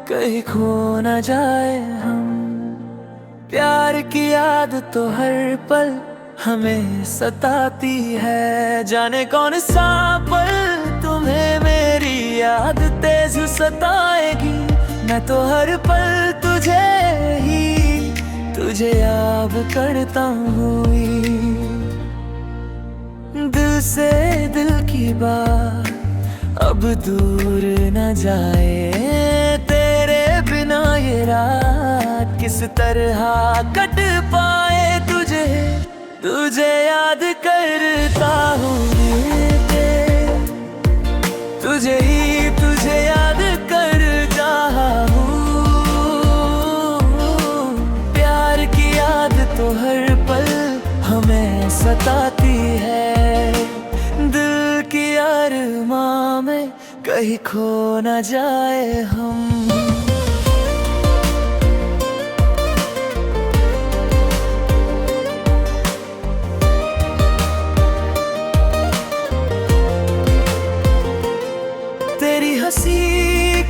कहीं खो न जाए हम। प्यार की याद तो हर पल हमें सताती है, जाने कौन सा पल तुम्हें मेरी याद तेज सताएगी। मैं तो हर पल तुझे याद करता हूँ। दिल से दिल की बात अब दूर न जाए, तेरे बिना ये रात किस तरह कट पाए। तुझे याद करता हूँ, तुझे याद करता हूँ। प्यार की याद तो हर पल हमें सताती है, दिल की अरमां में कहीं खो न जाए हम। तेरी हंसी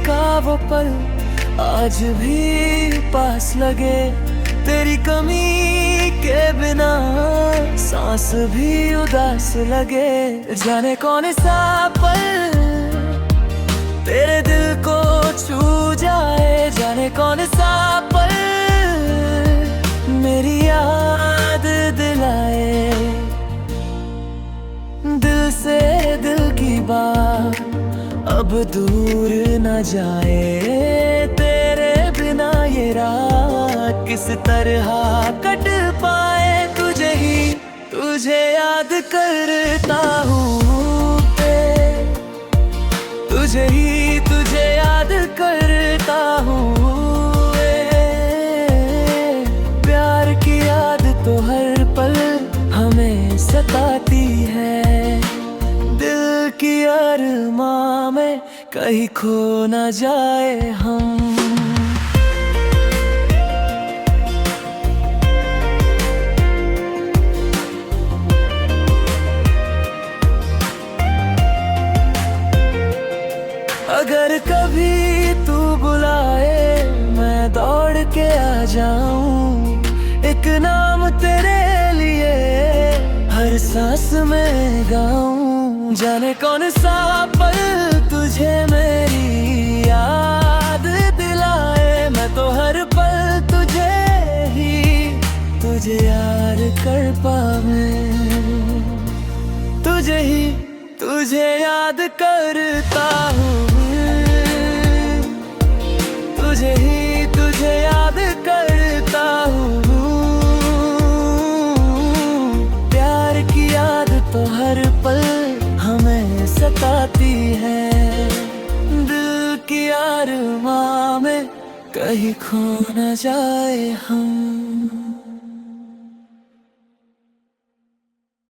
का वो पल आज भी पास लगे, तेरी कमी के बिना सांस भी उदास लगे। जाने कौन सा पल तेरे दिल को छू जाए, जाने कौन सा पल मेरी याद दिलाए। दिल से दिल की बात अब दूर न जाए, तेरे बिना ये रात किस तरह कट पाए। तुझे याद करता हूँ, तुझे याद करता हूँ। प्यार की याद तो हर पल हमें सताती है, दिल की अरमां में कहीं खो न जाए हम। अगर कभी तू बुलाए मैं दौड़ के आ जाऊं, एक नाम तेरे लिए हर सांस में गाऊं। जाने कौन सा पल तुझे मेरी याद दिलाए, मैं तो हर पल तुझे याद कर पावे। तुझे याद करता हूँ, तुझे याद करता हूँ। प्यार की याद तो हर पल हमें सताती है, दिल की अरमां में कहीं खो न जाए हम।